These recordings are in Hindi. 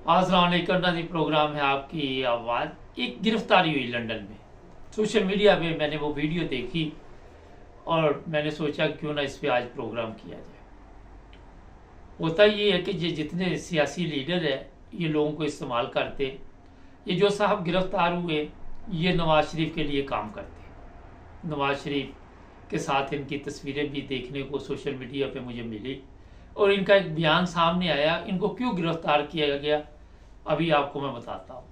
अस्सलाम वालेकुम नाज़रीन, प्रोग्राम है आपकी आवाज़। एक गिरफ्तारी हुई लंदन में। सोशल मीडिया पे मैंने वो वीडियो देखी और मैंने सोचा क्यों ना इस पे आज प्रोग्राम किया जाए। होता ये है कि ये जितने सियासी लीडर है ये लोगों को इस्तेमाल करते। ये जो साहब गिरफ्तार हुए ये नवाज शरीफ के लिए काम करते। नवाज शरीफ के साथ इनकी तस्वीरें भी देखने को सोशल मीडिया पे मुझे मिली और इनका एक बयान सामने आया। इनको क्यों गिरफ्तार किया गया अभी आपको मैं बताता हूँ।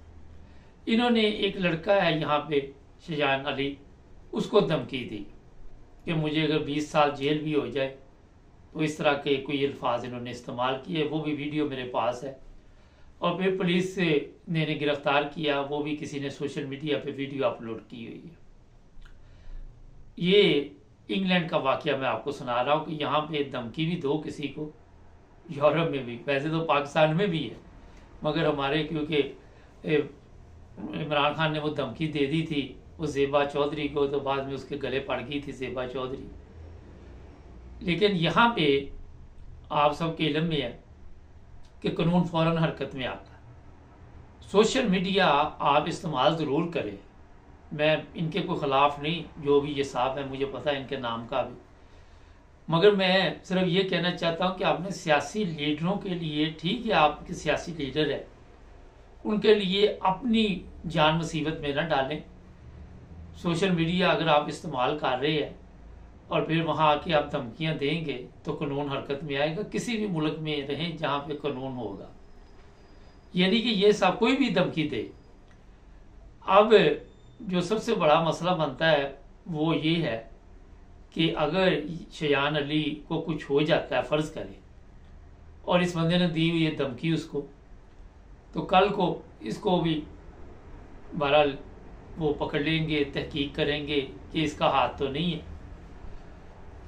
इन्होंने एक लड़का है यहाँ पे शजान अली, उसको धमकी दी कि मुझे अगर 20 साल जेल भी हो जाए तो इस तरह के कोई अल्फाज इन्होंने इस्तेमाल किए। वो भी वीडियो मेरे पास है। और फिर पुलिस ने इन्हें गिरफ्तार किया, वो भी किसी ने सोशल मीडिया पे वीडियो अपलोड की हुई है। ये इंग्लैंड का वाकया मैं आपको सुना रहा हूँ कि यहाँ पे धमकी भी दो किसी को, यूरोप में भी, वैसे तो पाकिस्तान में भी है मगर हमारे क्योंकि इमरान खान ने वो धमकी दे दी थी उस ज़ेबा चौधरी को, तो बाद में उसके गले पड़ गई थी ज़ेबा चौधरी। लेकिन यहाँ पे आप सबके इल्म में है कि कानून फौरन हरकत में आता है। सोशल मीडिया आप इस्तेमाल ज़रूर करें, मैं इनके कोई ख़िलाफ़ नहीं, जो भी ये साहब है मुझे पता है इनके नाम का भी, मगर मैं सिर्फ ये कहना चाहता हूँ कि आपने सियासी लीडरों के लिए, ठीक है आपके सियासी लीडर है, उनके लिए अपनी जान मुसीबत में ना डालें। सोशल मीडिया अगर आप इस्तेमाल कर रहे हैं और फिर वहाँ आके आप धमकियाँ देंगे तो कानून हरकत में आएगा। किसी भी मुल्क में रहें जहाँ पे कानून होगा, यानी कि ये सब कोई भी धमकी दे। अब जो सबसे बड़ा मसला बनता है वो ये है कि अगर शजान अली को कुछ हो जाता है, फ़र्ज़ करें, और इस बंदे ने दी हुई है धमकी उसको, तो कल को इसको भी बहरहाल वो पकड़ लेंगे, तहकीक करेंगे कि इसका हाथ तो नहीं है।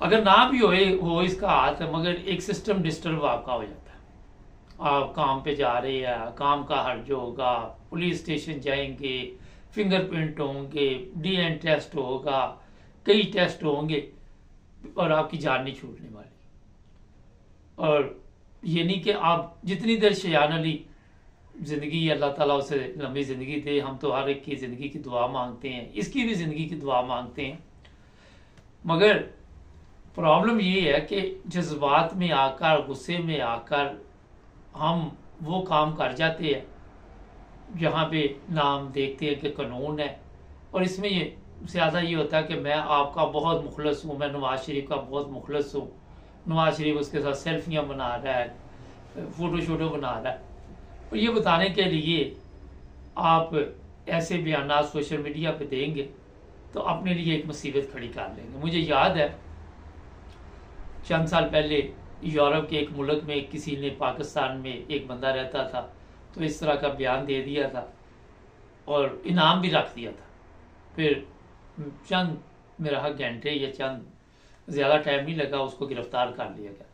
अगर ना भी हो इसका हाथ है, मगर एक सिस्टम डिस्टर्ब आपका हो जाता है। आप काम पे जा रहे हैं, काम का हर्ज होगा, पुलिस स्टेशन जाएंगे, फिंगरप्रिंट होंगे, डीएन टेस्ट होगा, कई टेस्ट होंगे और आपकी जान नहीं छूटने वाली। और ये नहीं कि आप जितनी देर शजान अली ज़िंदगी, अल्लाह ताला उसे लंबी ज़िंदगी दे, हम तो हर एक की ज़िंदगी की दुआ मांगते हैं, इसकी भी ज़िंदगी की दुआ मांगते हैं, मगर प्रॉब्लम ये है कि जज्बात में आकर, गुस्से में आकर हम वो काम कर जाते हैं जहाँ पे नाम देखते हैं कि कानून है। और इसमें ये ज़्यादा ये होता है कि मैं आपका बहुत मुखलस हूँ, मैं नवाज शरीफ का बहुत मुखलस हूँ, नवाज शरीफ उसके साथ सेल्फियाँ बना रहा है, फ़ोटो शोटो बना रहा है। और ये बताने के लिए आप ऐसे बयान सोशल मीडिया पे देंगे तो अपने लिए एक मुसीबत खड़ी कर लेंगे। मुझे याद है चंद साल पहले यूरोप के एक मुल्क में किसी ने, पाकिस्तान में एक बंदा रहता था, तो इस तरह का बयान दे दिया था और इनाम भी रख दिया था। फिर चंद मेरा घंटे या चंद ज़्यादा टाइम नहीं लगा, उसको गिरफ्तार कर लिया गया।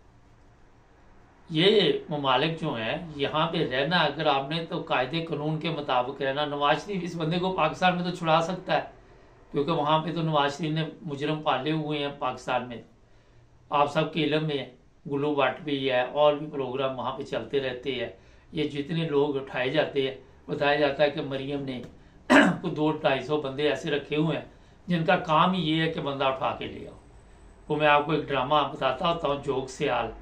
ये ममालिक जो हैं यहाँ पे रहना, अगर आपने तो कायदे कानून के मुताबिक रहना। नवाज शरीफ इस बंदे को पाकिस्तान में तो छुड़ा सकता है क्योंकि वहाँ पे तो नवाज शरीफ ने मुजरम पाले हुए हैं पाकिस्तान में, आप सबके इल्म में है। गुल्लू भट्ट भी है और भी प्रोग्राम वहाँ पे चलते रहते हैं। ये जितने लोग उठाए जाते हैं, बताया जाता है कि मरियम ने को 200-250 बंदे ऐसे रखे हुए हैं जिनका काम ही ये है कि बंदा उठा के ले आओ। वो मैं आपको एक ड्रामा बताता होता हूँ, जोक से आल,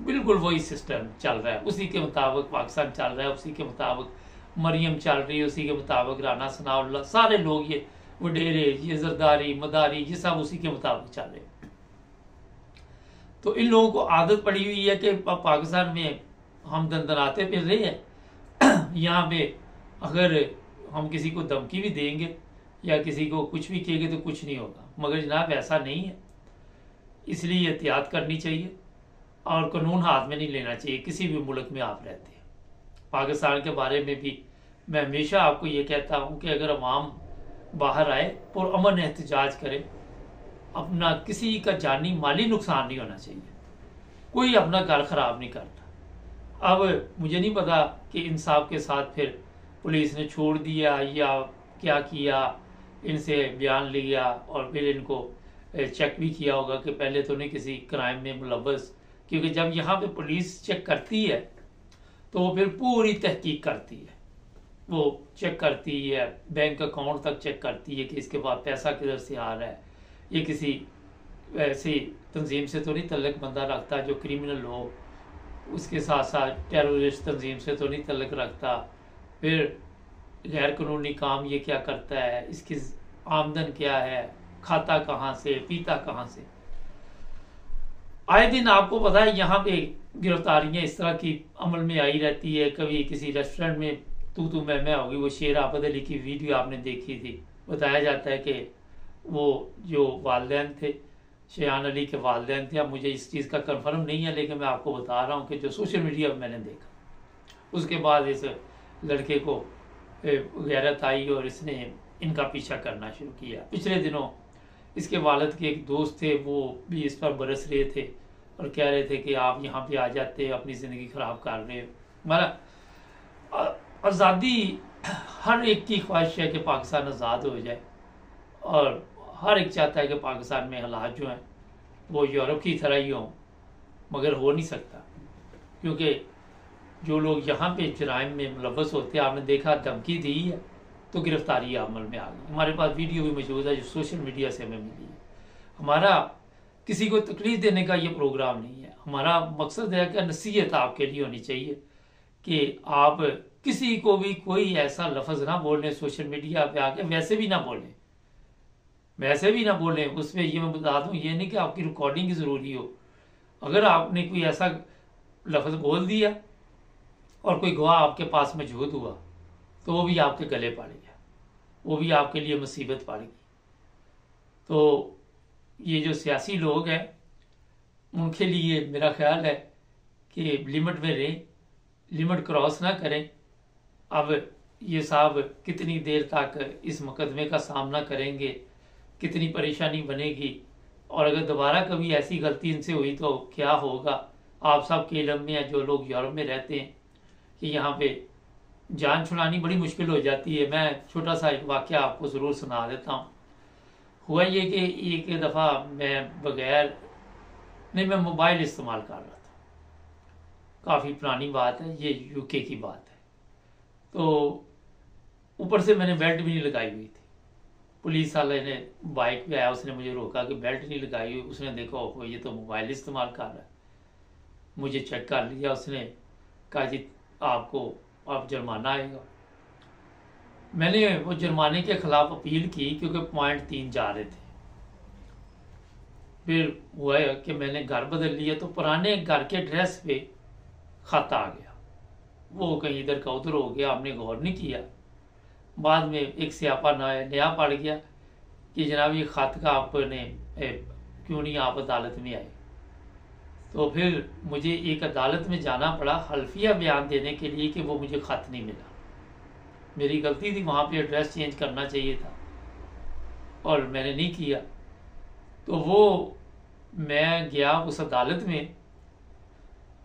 बिल्कुल वही सिस्टम चल रहा है, उसी के मुताबिक पाकिस्तान चल रहा है, उसी के मुताबिक मरियम चल रही है, उसी के मुताबिक राना सनाउल्लाह, सारे लोग ये वडेरे, ये जरदारी, मदारी, ये सब उसी के मुताबिक चल रहे हैं। तो इन लोगों को आदत पड़ी हुई है कि पाकिस्तान में हम दंदनाते फिर रहे हैं, यहाँ पे अगर हम किसी को धमकी भी देंगे या किसी को कुछ भी कहेंगे तो कुछ नहीं होगा, मगर जनाब ऐसा नहीं है। इसलिए एहतियात करनी चाहिए और कानून हाथ में नहीं लेना चाहिए किसी भी मुल्क में आप रहते हैं। पाकिस्तान के बारे में भी मैं हमेशा आपको ये कहता हूँ कि अगर अवाम बाहर आए और अमन एहतजाज करे, अपना किसी का जानी माली नुकसान नहीं होना चाहिए, कोई अपना घर ख़राब नहीं करता। अब मुझे नहीं पता कि इंसाफ के साथ फिर पुलिस ने छोड़ दिया या क्या किया, इनसे बयान लिया और फिर इनको चेक भी किया होगा कि पहले तो नहीं किसी क्राइम में मुलव्वस, क्योंकि जब यहाँ पे पुलिस चेक करती है तो फिर पूरी तहकीक करती है, वो चेक करती है, बैंक अकाउंट तक चेक करती है कि इसके बाद पैसा किधर से आ रहा है, ये किसी ऐसी तंजीम से तो नहीं तल्लक बंदा रखता जो क्रिमिनल हो, उसके साथ साथ टेररिस्ट तंजीम से तो नहीं तल्लक रखता, फिर गैर कानूनी काम ये क्या करता है, इसकी आमदन क्या है, खाता कहाँ से, पीता कहाँ से। आए दिन आपको पता है यहाँ पे गिरफ्तारियां इस तरह की अमल में आई रहती है। कभी किसी रेस्टोरेंट में तू मैं होगी, वो शेर आबद अली की वीडियो आपने देखी थी, बताया जाता है कि वो जो वालिदैन थे, शेयान अली के वालिदैन थे, अब मुझे इस चीज़ का कंफर्म नहीं है लेकिन मैं आपको बता रहा हूँ कि जो सोशल मीडिया पर मैंने देखा, उसके बाद इस लड़के को गैरत आई और इसने इनका पीछा करना शुरू किया। पिछले दिनों इसके वालिद के एक दोस्त थे, वो भी इस पर बरस रहे थे और कह रहे थे कि आप यहाँ पे आ जाते, अपनी ज़िंदगी ख़राब कर रहे हो। हमारा आज़ादी, हर एक की ख्वाहिश है कि पाकिस्तान आज़ाद हो जाए और हर एक चाहता है कि पाकिस्तान में हालात जो हैं वो यूरोप की तरह ही हों, मगर हो नहीं सकता क्योंकि जो लोग यहाँ पे जराइम में मुलव्वस होते हैं, आपने देखा धमकी दी है तो गिरफ्तारी अमल में आ गई। हमारे पास वीडियो भी मौजूद है जो सोशल मीडिया से हमें मिली है। हमारा किसी को तकलीफ देने का ये प्रोग्राम नहीं है, हमारा मकसद है कि नसीहत आपके लिए होनी चाहिए कि आप किसी को भी कोई ऐसा लफ्ज़ ना बोलें सोशल मीडिया पे आके, वैसे भी ना बोलें, उसमें ये मैं बता दूँ, ये नहीं कि आपकी रिकॉर्डिंग की ज़रूरी हो। अगर आपने कोई ऐसा लफ्ज़ बोल दिया और कोई गवाह आपके पास मौजूद हुआ तो वो भी आपके गले पड़ गया, वो भी आपके लिए मुसीबत पड़ गई। तो ये जो सियासी लोग हैं उनके लिए मेरा ख्याल है कि लिमिट में रहें, लिमिट क्रॉस ना करें। अब ये साहब कितनी देर तक इस मुकदमे का सामना करेंगे, कितनी परेशानी बनेगी, और अगर दोबारा कभी ऐसी गलती इनसे हुई तो क्या होगा। आप सब के इल्म में है, जो लोग यूरोप में रहते हैं, कि यहाँ पे जान छुड़ानी बड़ी मुश्किल हो जाती है। मैं छोटा सा एक वाक़या आपको ज़रूर सुना देता हूँ। हुआ ये कि एक दफ़ा मैं मोबाइल इस्तेमाल कर रहा था, काफ़ी पुरानी बात है, ये यूके की बात है। तो ऊपर से मैंने बेल्ट भी नहीं लगाई हुई थी। पुलिस वाले ने बाइक पे आया, उसने मुझे रोका कि बेल्ट नहीं लगाई हुई। उसने देखा ओहो ये तो मोबाइल इस्तेमाल कर रहा है, मुझे चेक कर लिया। उसने कहा जी आपको अब जुर्माना आएगा। मैंने वो जुर्माने के खिलाफ अपील की क्योंकि पॉइंट 3 जा रहे थे। फिर हुआ कि मैंने घर बदल लिया तो पुराने घर के एड्रेस पे खाता आ गया, वो कहीं इधर का उधर हो गया, हमने गौर नहीं किया। बाद में एक स्यापा नया पड़ गया कि जनाब ये खत का आपने क्यों नहीं आप अदालत में आए। तो फिर मुझे एक अदालत में जाना पड़ा हल्फिया बयान देने के लिए कि वो मुझे खत नहीं मिला। मेरी गलती थी, वहाँ पे एड्रेस चेंज करना चाहिए था और मैंने नहीं किया। तो वो मैं गया उस अदालत में,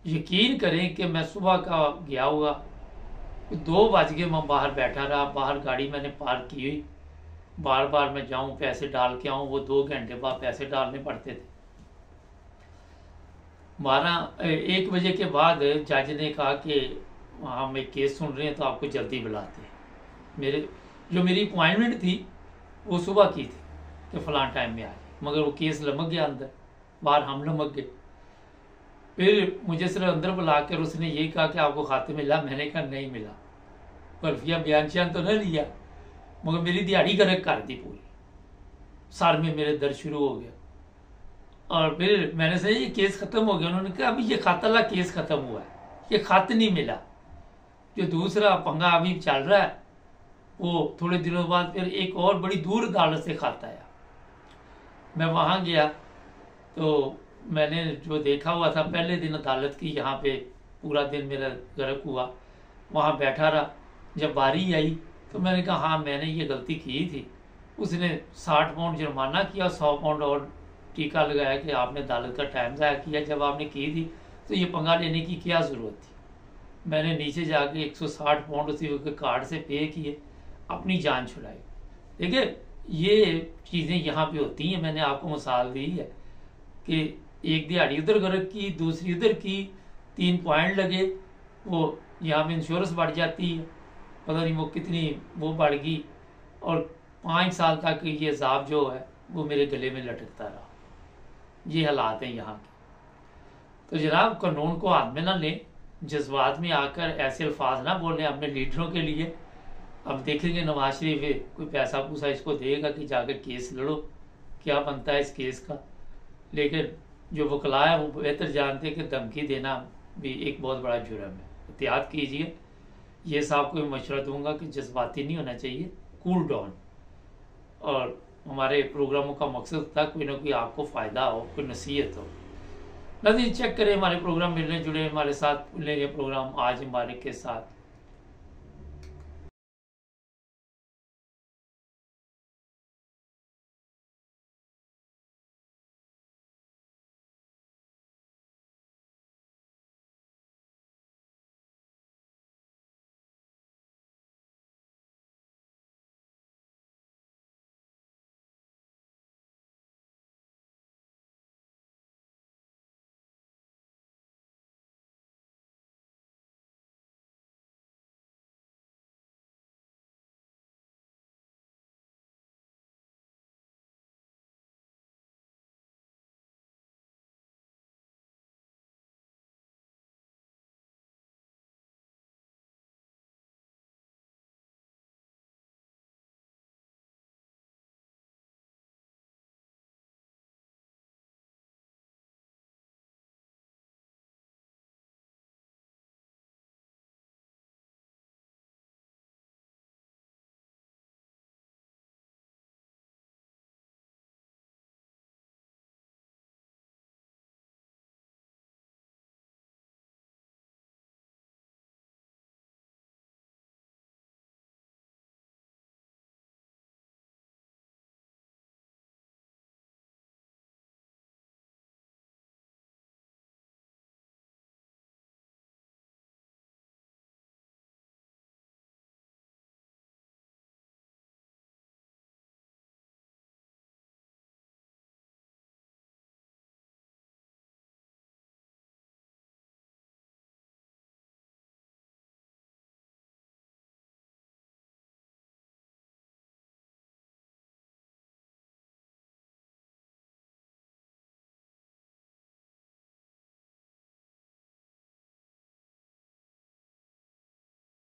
यकीन करें कि मैं सुबह का गया हुआ, 2 बज के मैं बाहर बैठा रहा। बाहर गाड़ी मैंने पार्क की हुई, बार बार मैं जाऊं पैसे डाल के आऊं, वो 2 घंटे बाद पैसे डालने पड़ते थे। 1 बजे के बाद जज ने कहा कि हम एक केस सुन रहे हैं तो आपको जल्दी बुलाते हैं। मेरी अपॉइंटमेंट थी वो सुबह की थी कि फलां टाइम में आ जाए, मगर वो केस लमक गया अंदर, बाहर हम लमक गए। फिर मुझे सिर्फ अंदर बुला कर उसने यही कहा कि आपको खाते मिला। मैंने कहा नहीं मिला, बर्फिया बयान शान तो न लिया, मगर मेरी दिहाड़ी गर्क कर दी पूरी, सर में मेरे दर्द शुरू हो गया। और फिर मैंने सोचा ये केस खत्म हो गया। उन्होंने कहा अभी ये खाता ला केस खत्म हुआ है, ये खत नहीं मिला। जो दूसरा पंगा अभी चल रहा है वो थोड़े दिनों बाद फिर एक और बड़ी दूर अदालत से खत आया। मैं वहाँ गया तो मैंने जो देखा हुआ था पहले दिन अदालत की, यहाँ पे पूरा दिन मेरा गर्क हुआ, वहाँ बैठा रहा। जब बारी आई तो मैंने कहा हाँ मैंने ये गलती की थी। उसने 60 पाउंड जुर्माना किया, 100 पाउंड और टीका लगाया कि आपने अदालत का टाइम ज़ाया किया। जब आपने की थी तो ये पंगा लेने की क्या ज़रूरत थी। मैंने नीचे जाके 160 पाउंड उसी वक्त कार्ड से पे किए, अपनी जान छुड़ाई। देखिए ये चीज़ें यहाँ पे होती हैं। मैंने आपको मिसाल दी है कि एक दिहाड़ी उधर गर्क की, दूसरी उधर की, 3 पॉइंट लगे, वो यहाँ में इंश्योरेंस बढ़ जाती है, पता नहीं वो कितनी वो बढ़ गई, और 5 साल तक ये अजाब जो है वो मेरे गले में लटकता रहा। ये हालात हैं यहाँ के। तो जनाब कानून को हाथ में ना लें, जज्बात में आकर ऐसे अल्फाज ना बोलें अपने लीडरों के लिए। अब देखेंगे नवाज शरीफ कोई पैसा पूसा इसको देगा कि जाकर केस लड़ो, क्या बनता है इस केस का। लेकिन जो वकला है वो बेहतर जानते हैं कि धमकी देना भी एक बहुत बड़ा जुर्म है। एहतियात कीजिए। ये साहब को मशवरा दूंगा कि जज्बाती नहीं होना चाहिए, कूल डाउन। और हमारे प्रोग्रामों का मकसद था कोई ना कोई आपको फ़ायदा हो, कोई नसीहत हो। नज़ीर चेक करें हमारे प्रोग्राम, मिलने जुड़े हमारे साथ, मिलेंगे प्रोग्राम आज हमारे के साथ।